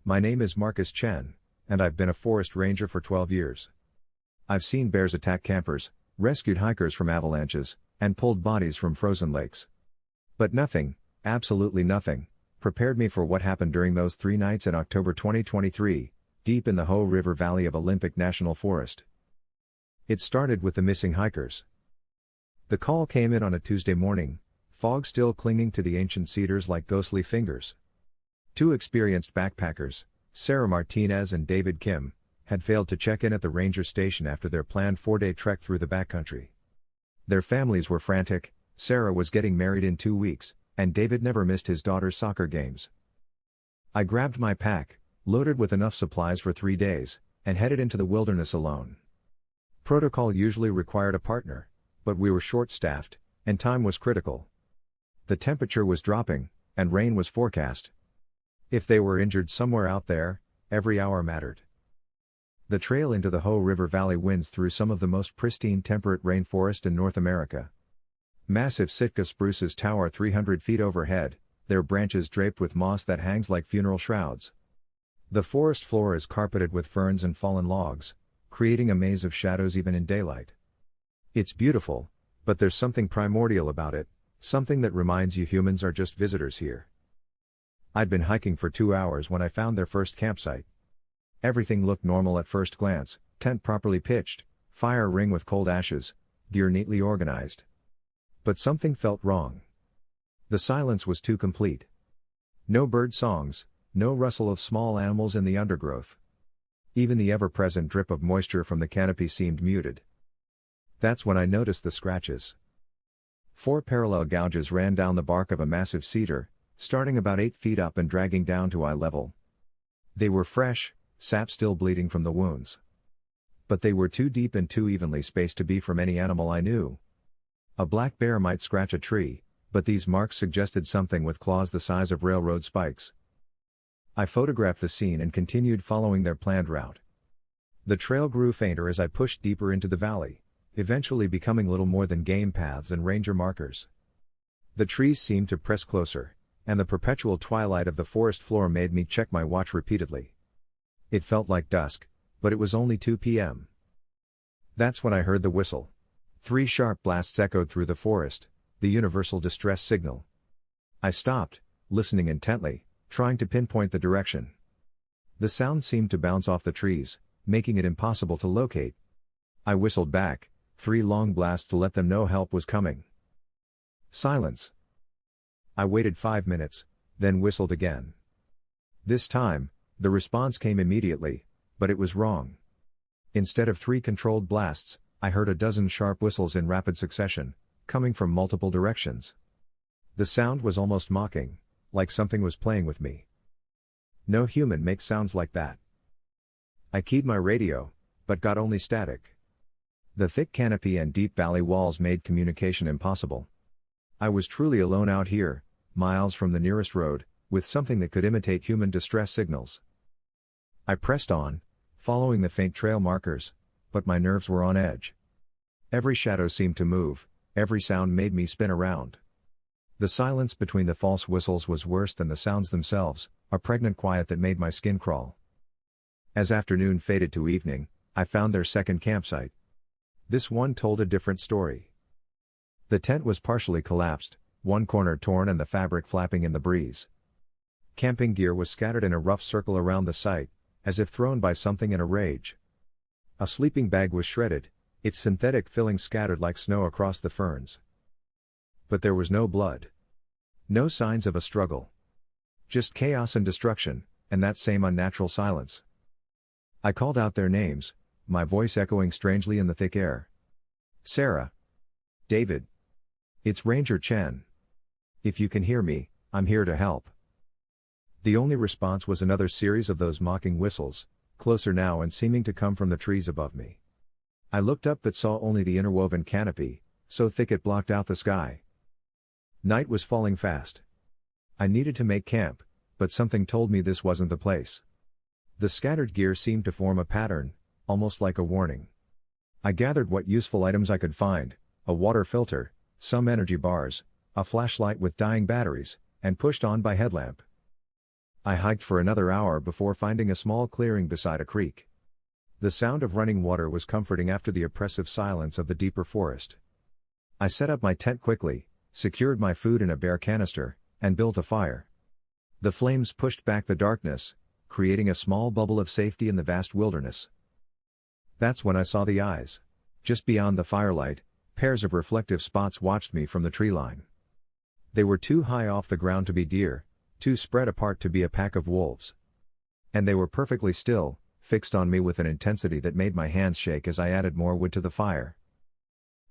My name is Marcus Chen, and I've been a forest ranger for 12 years. I've seen bears attack campers, rescued hikers from avalanches, and pulled bodies from frozen lakes. But nothing, absolutely nothing, prepared me for what happened during those 3 nights in October 2023, deep in the Hoh River Valley of Olympic National Forest. It started with the missing hikers. The call came in on a Tuesday morning, fog still clinging to the ancient cedars like ghostly fingers. 2 experienced backpackers, Sarah Martinez and David Kim, had failed to check in at the ranger station after their planned 4-day trek through the backcountry. Their families were frantic. Sarah was getting married in 2 weeks, and David never missed his daughter's soccer games. I grabbed my pack, loaded with enough supplies for 3 days, and headed into the wilderness alone. Protocol usually required a partner, but we were short-staffed, and time was critical. The temperature was dropping, and rain was forecast. If they were injured somewhere out there, every hour mattered. The trail into the Hoh River Valley winds through some of the most pristine temperate rainforest in North America. Massive Sitka spruces tower 300 feet overhead, their branches draped with moss that hangs like funeral shrouds. The forest floor is carpeted with ferns and fallen logs, creating a maze of shadows even in daylight. It's beautiful, but there's something primordial about it, something that reminds you humans are just visitors here. I'd been hiking for 2 hours when I found their first campsite. Everything looked normal at first glance: tent properly pitched, fire ring with cold ashes, gear neatly organized. But something felt wrong. The silence was too complete. No bird songs, no rustle of small animals in the undergrowth. Even the ever-present drip of moisture from the canopy seemed muted. That's when I noticed the scratches. 4 parallel gouges ran down the bark of a massive cedar, starting about 8 feet up and dragging down to eye level. They were fresh, sap still bleeding from the wounds. But they were too deep and too evenly spaced to be from any animal I knew. A black bear might scratch a tree, but these marks suggested something with claws the size of railroad spikes. I photographed the scene and continued following their planned route. The trail grew fainter as I pushed deeper into the valley, eventually becoming little more than game paths and ranger markers. The trees seemed to press closer, and the perpetual twilight of the forest floor made me check my watch repeatedly. It felt like dusk, but it was only 2 p.m. That's when I heard the whistle. 3 sharp blasts echoed through the forest, the universal distress signal. I stopped, listening intently, trying to pinpoint the direction. The sound seemed to bounce off the trees, making it impossible to locate. I whistled back, 3 long blasts to let them know help was coming. Silence. I waited 5 minutes, then whistled again. This time, the response came immediately, but it was wrong. Instead of 3 controlled blasts, I heard a dozen sharp whistles in rapid succession, coming from multiple directions. The sound was almost mocking, like something was playing with me. No human makes sounds like that. I keyed my radio, but got only static. The thick canopy and deep valley walls made communication impossible. I was truly alone out here, miles from the nearest road, with something that could imitate human distress signals. I pressed on, following the faint trail markers, but my nerves were on edge. Every shadow seemed to move, every sound made me spin around. The silence between the false whistles was worse than the sounds themselves, a pregnant quiet that made my skin crawl. As afternoon faded to evening, I found their second campsite. This one told a different story. The tent was partially collapsed, one corner torn and the fabric flapping in the breeze. Camping gear was scattered in a rough circle around the site, as if thrown by something in a rage. A sleeping bag was shredded, its synthetic filling scattered like snow across the ferns. But there was no blood. No signs of a struggle. Just chaos and destruction, and that same unnatural silence. I called out their names, my voice echoing strangely in the thick air. Sarah. David. It's Ranger Chen. If you can hear me, I'm here to help. The only response was another series of those mocking whistles, closer now and seeming to come from the trees above me. I looked up but saw only the interwoven canopy, so thick it blocked out the sky. Night was falling fast. I needed to make camp, but something told me this wasn't the place. The scattered gear seemed to form a pattern, almost like a warning. I gathered what useful items I could find, a water filter, some energy bars, a flashlight with dying batteries, and pushed on by headlamp. I hiked for another hour before finding a small clearing beside a creek. The sound of running water was comforting after the oppressive silence of the deeper forest. I set up my tent quickly, secured my food in a bare canister, and built a fire. The flames pushed back the darkness, creating a small bubble of safety in the vast wilderness. That's when I saw the eyes. Just beyond the firelight, pairs of reflective spots watched me from the tree line. They were too high off the ground to be deer, too spread apart to be a pack of wolves. And they were perfectly still, fixed on me with an intensity that made my hands shake as I added more wood to the fire.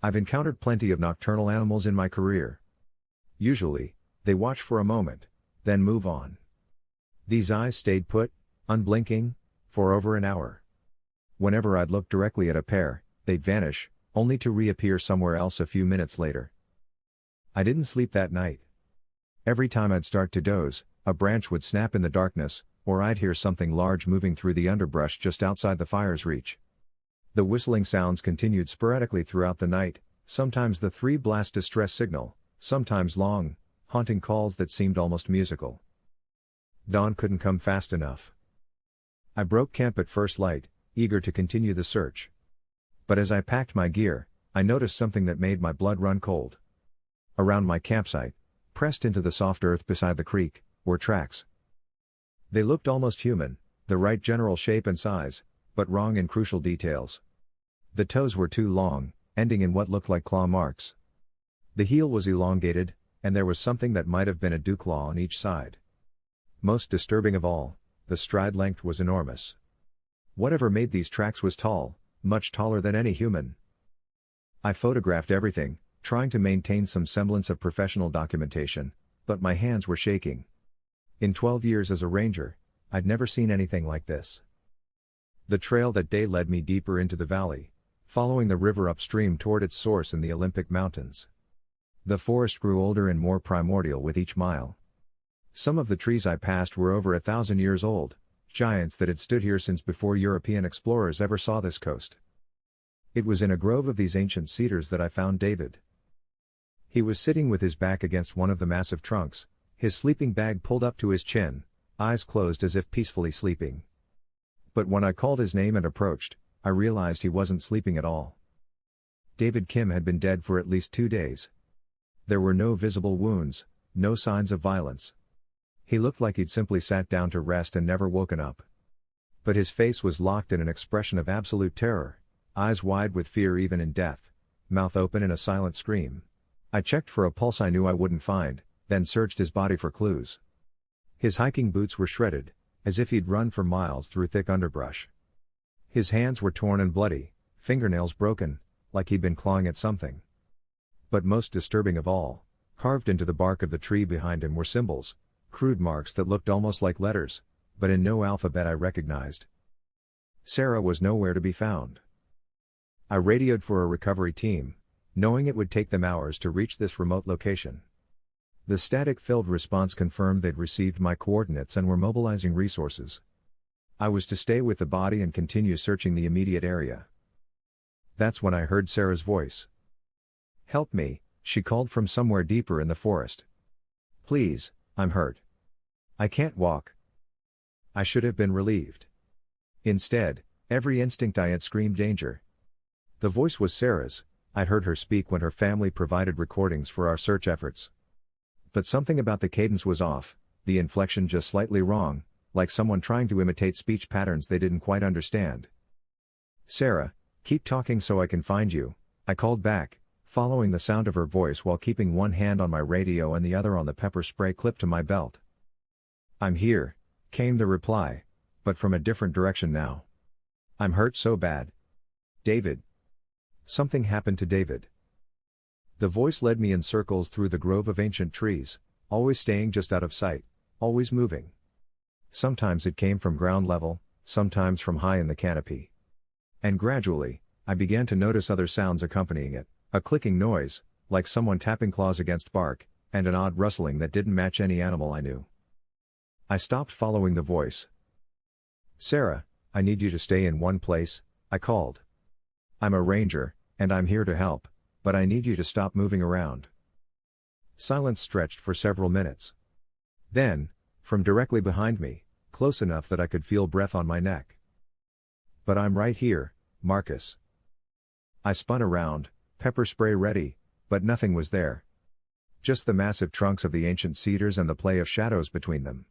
I've encountered plenty of nocturnal animals in my career. Usually, they watch for a moment, then move on. These eyes stayed put, unblinking, for over an hour. Whenever I'd look directly at a pair, they'd vanish, only to reappear somewhere else a few minutes later. I didn't sleep that night. Every time I'd start to doze, a branch would snap in the darkness, or I'd hear something large moving through the underbrush just outside the fire's reach. The whistling sounds continued sporadically throughout the night, sometimes the three-blast distress signal, sometimes long, haunting calls that seemed almost musical. Dawn couldn't come fast enough. I broke camp at first light, eager to continue the search. But as I packed my gear, I noticed something that made my blood run cold. Around my campsite, pressed into the soft earth beside the creek, were tracks. They looked almost human, the right general shape and size, but wrong in crucial details. The toes were too long, ending in what looked like claw marks. The heel was elongated, and there was something that might have been a dew claw on each side. Most disturbing of all, the stride length was enormous. Whatever made these tracks was tall, much taller than any human. I photographed everything, trying to maintain some semblance of professional documentation, but my hands were shaking. In 12 years as a ranger, I'd never seen anything like this. The trail that day led me deeper into the valley, following the river upstream toward its source in the Olympic Mountains. The forest grew older and more primordial with each mile. Some of the trees I passed were over 1,000 years old, giants that had stood here since before European explorers ever saw this coast. It was in a grove of these ancient cedars that I found David. He was sitting with his back against one of the massive trunks, his sleeping bag pulled up to his chin, eyes closed as if peacefully sleeping. But when I called his name and approached, I realized he wasn't sleeping at all. David Kim had been dead for at least 2 days. There were no visible wounds, no signs of violence. He looked like he'd simply sat down to rest and never woken up. But his face was locked in an expression of absolute terror, eyes wide with fear even in death, mouth open in a silent scream. I checked for a pulse I knew I wouldn't find, then searched his body for clues. His hiking boots were shredded, as if he'd run for miles through thick underbrush. His hands were torn and bloody, fingernails broken, like he'd been clawing at something. But most disturbing of all, carved into the bark of the tree behind him were symbols, crude marks that looked almost like letters, but in no alphabet I recognized. Sarah was nowhere to be found. I radioed for a recovery team, knowing it would take them hours to reach this remote location. The static-filled response confirmed they'd received my coordinates and were mobilizing resources. I was to stay with the body and continue searching the immediate area. That's when I heard Sarah's voice. "Help me," she called from somewhere deeper in the forest. "Please, I'm hurt. I can't walk." I should have been relieved. Instead, every instinct I had screamed danger. The voice was Sarah's. I'd heard her speak when her family provided recordings for our search efforts. But something about the cadence was off, the inflection just slightly wrong, like someone trying to imitate speech patterns they didn't quite understand. "Sarah, keep talking so I can find you," I called back, following the sound of her voice while keeping one hand on my radio and the other on the pepper spray clipped to my belt. "I'm here," came the reply, but from a different direction now. "I'm hurt so bad." "David." Something happened to David. The voice led me in circles through the grove of ancient trees, always staying just out of sight, always moving. Sometimes it came from ground level, sometimes from high in the canopy. And gradually, I began to notice other sounds accompanying it, a clicking noise, like someone tapping claws against bark, and an odd rustling that didn't match any animal I knew. I stopped following the voice. "Sarah, I need you to stay in one place," I called. "I'm a ranger, and I'm here to help, but I need you to stop moving around." Silence stretched for several minutes. Then, from directly behind me, close enough that I could feel breath on my neck. "But I'm right here, Marcus." I spun around, pepper spray ready, but nothing was there. Just the massive trunks of the ancient cedars and the play of shadows between them.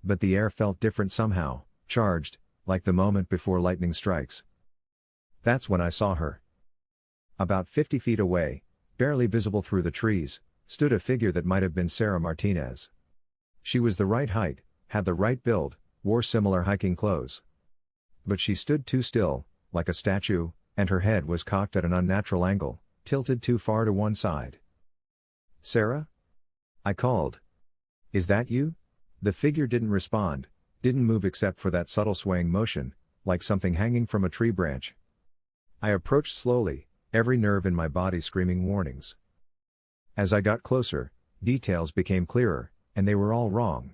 But the air felt different somehow, charged, like the moment before lightning strikes. That's when I saw her. About 50 feet away, barely visible through the trees, stood a figure that might have been Sarah Martinez. She was the right height, had the right build, wore similar hiking clothes. But she stood too still, like a statue, and her head was cocked at an unnatural angle, tilted too far to one side. "Sarah?" I called. "Is that you?" The figure didn't respond, didn't move except for that subtle swaying motion, like something hanging from a tree branch. I approached slowly, every nerve in my body screaming warnings. As I got closer, details became clearer, and they were all wrong.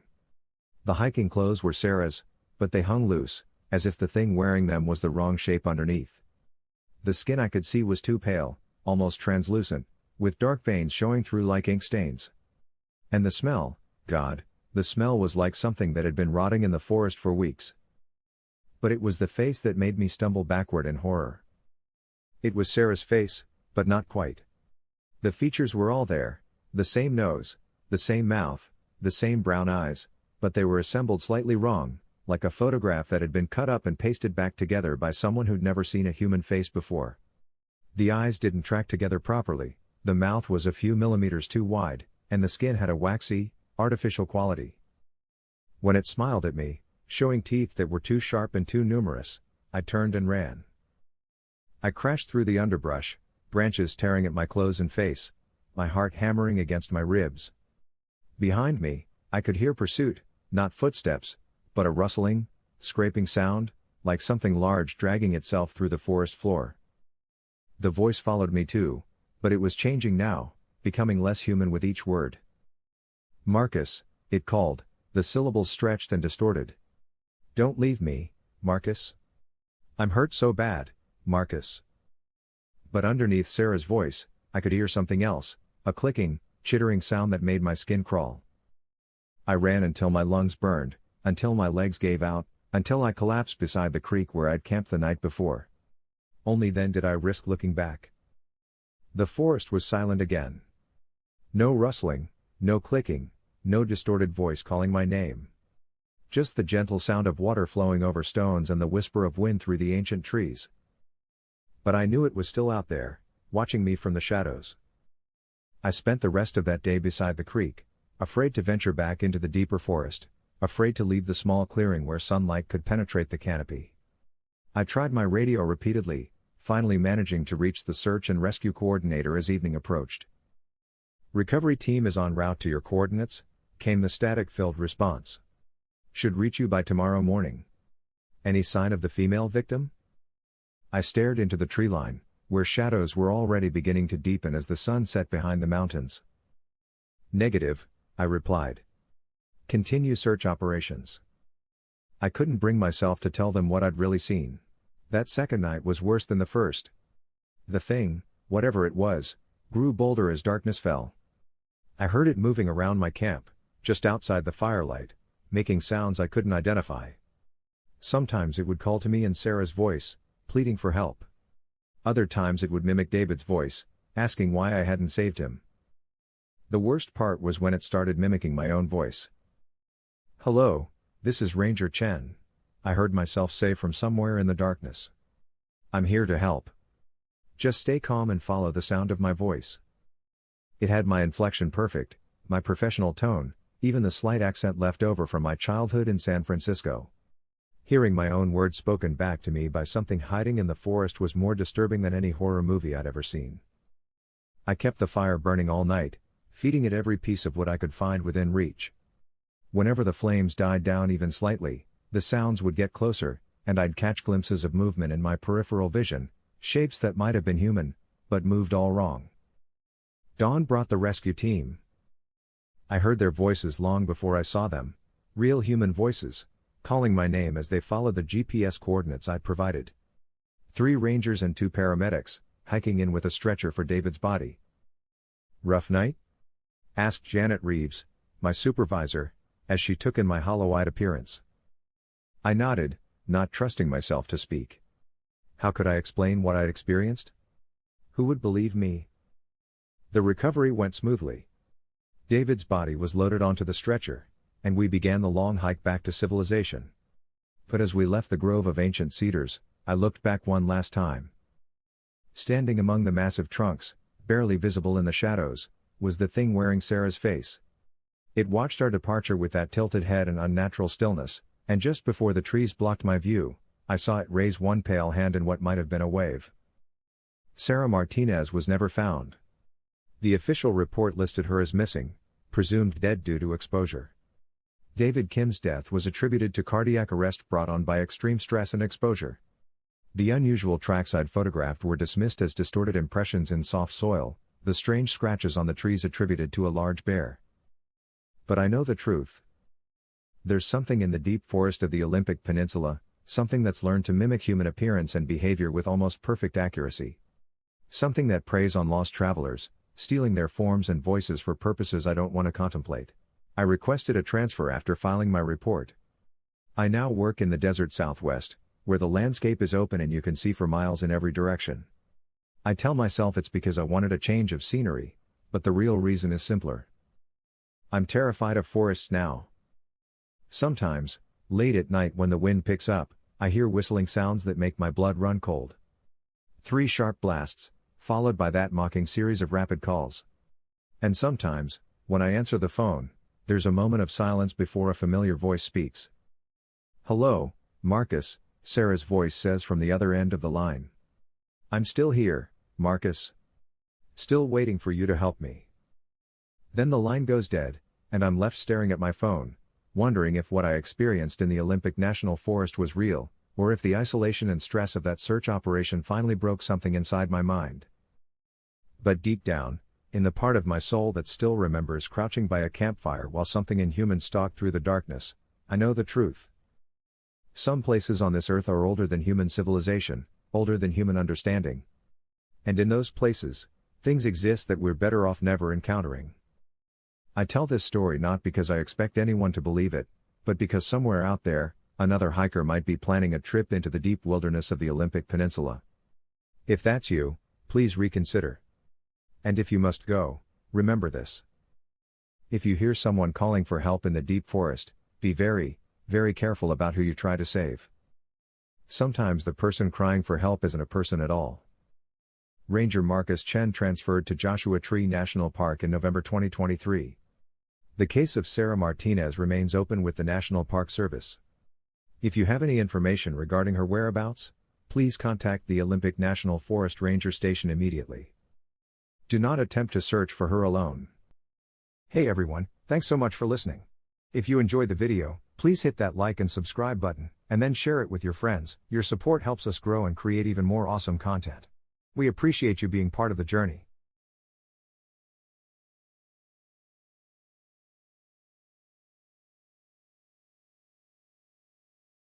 The hiking clothes were Sarah's, but they hung loose, as if the thing wearing them was the wrong shape underneath. The skin I could see was too pale, almost translucent, with dark veins showing through like ink stains. And the smell, God, the smell was like something that had been rotting in the forest for weeks. But it was the face that made me stumble backward in horror. It was Sarah's face, but not quite. The features were all there, the same nose, the same mouth, the same brown eyes, but they were assembled slightly wrong, like a photograph that had been cut up and pasted back together by someone who'd never seen a human face before. The eyes didn't track together properly, the mouth was a few millimeters too wide, and the skin had a waxy, artificial quality. When it smiled at me, showing teeth that were too sharp and too numerous, I turned and ran. I crashed through the underbrush, branches tearing at my clothes and face, my heart hammering against my ribs. Behind me, I could hear pursuit, not footsteps, but a rustling, scraping sound, like something large dragging itself through the forest floor. The voice followed me too, but it was changing now, becoming less human with each word. "Marcus," it called, the syllables stretched and distorted. "Don't leave me, Marcus. I'm hurt so bad, Marcus." But underneath Sarah's voice, I could hear something else, a clicking, chittering sound that made my skin crawl. I ran until my lungs burned, until my legs gave out, until I collapsed beside the creek where I'd camped the night before. Only then did I risk looking back. The forest was silent again. No rustling, no clicking, no distorted voice calling my name. Just the gentle sound of water flowing over stones and the whisper of wind through the ancient trees. But I knew it was still out there, watching me from the shadows. I spent the rest of that day beside the creek, afraid to venture back into the deeper forest, afraid to leave the small clearing where sunlight could penetrate the canopy. I tried my radio repeatedly, finally managing to reach the search and rescue coordinator as evening approached. "Recovery team is en route to your coordinates," came the static-filled response. "Should reach you by tomorrow morning." "Any sign of the female victim?" I stared into the tree line, where shadows were already beginning to deepen as the sun set behind the mountains. "Negative," I replied. "Continue search operations." I couldn't bring myself to tell them what I'd really seen. That second night was worse than the first. The thing, whatever it was, grew bolder as darkness fell. I heard it moving around my camp, just outside the firelight, making sounds I couldn't identify. Sometimes it would call to me in Sarah's voice, pleading for help. Other times it would mimic David's voice, asking why I hadn't saved him. The worst part was when it started mimicking my own voice. "Hello, this is Ranger Chen," I heard myself say from somewhere in the darkness. "I'm here to help. Just stay calm and follow the sound of my voice." It had my inflection perfect, my professional tone, even the slight accent left over from my childhood in San Francisco. Hearing my own words spoken back to me by something hiding in the forest was more disturbing than any horror movie I'd ever seen. I kept the fire burning all night, feeding it every piece of wood I could find within reach. Whenever the flames died down even slightly, the sounds would get closer, and I'd catch glimpses of movement in my peripheral vision, shapes that might have been human, but moved all wrong. Dawn brought the rescue team. I heard their voices long before I saw them, real human voices, calling my name as they followed the GPS coordinates I'd provided. 3 rangers and 2 paramedics, hiking in with a stretcher for David's body. "Rough night?" asked Janet Reeves, my supervisor, as she took in my hollow-eyed appearance. I nodded, not trusting myself to speak. How could I explain what I'd experienced? Who would believe me? The recovery went smoothly. David's body was loaded onto the stretcher, and we began the long hike back to civilization. But as we left the grove of ancient cedars, I looked back one last time. Standing among the massive trunks, barely visible in the shadows, was the thing wearing Sarah's face. It watched our departure with that tilted head and unnatural stillness, and just before the trees blocked my view, I saw it raise one pale hand in what might have been a wave. Sarah Martinez was never found. The official report listed her as missing, presumed dead due to exposure. David Kim's death was attributed to cardiac arrest brought on by extreme stress and exposure. The unusual tracks I'd photographed were dismissed as distorted impressions in soft soil, the strange scratches on the trees attributed to a large bear. But I know the truth. There's something in the deep forest of the Olympic Peninsula, something that's learned to mimic human appearance and behavior with almost perfect accuracy. Something that preys on lost travelers, stealing their forms and voices for purposes I don't want to contemplate. I requested a transfer after filing my report. I now work in the desert Southwest, where the landscape is open and you can see for miles in every direction. I tell myself it's because I wanted a change of scenery, but the real reason is simpler. I'm terrified of forests now. Sometimes, late at night when the wind picks up, I hear whistling sounds that make my blood run cold. 3 sharp blasts, followed by that mocking series of rapid calls. And sometimes, when I answer the phone, there's a moment of silence before a familiar voice speaks. "Hello, Marcus," Sarah's voice says from the other end of the line. "I'm still here, Marcus. Still waiting for you to help me." Then the line goes dead, and I'm left staring at my phone, wondering if what I experienced in the Olympic National Forest was real, or if the isolation and stress of that search operation finally broke something inside my mind. But deep down, in the part of my soul that still remembers crouching by a campfire while something inhuman stalked through the darkness, I know the truth. Some places on this earth are older than human civilization, older than human understanding. And in those places, things exist that we're better off never encountering. I tell this story not because I expect anyone to believe it, but because somewhere out there, another hiker might be planning a trip into the deep wilderness of the Olympic Peninsula. If that's you, please reconsider. And if you must go, remember this. If you hear someone calling for help in the deep forest, be very, very careful about who you try to save. Sometimes the person crying for help isn't a person at all. Ranger Marcus Chen transferred to Joshua Tree National Park in November 2023. The case of Sarah Martinez remains open with the National Park Service. If you have any information regarding her whereabouts, please contact the Olympic National Forest Ranger Station immediately. Do not attempt to search for her alone. Hey everyone, thanks so much for listening. If you enjoyed the video, please hit that like and subscribe button, and then share it with your friends. Your support helps us grow and create even more awesome content. We appreciate you being part of the journey.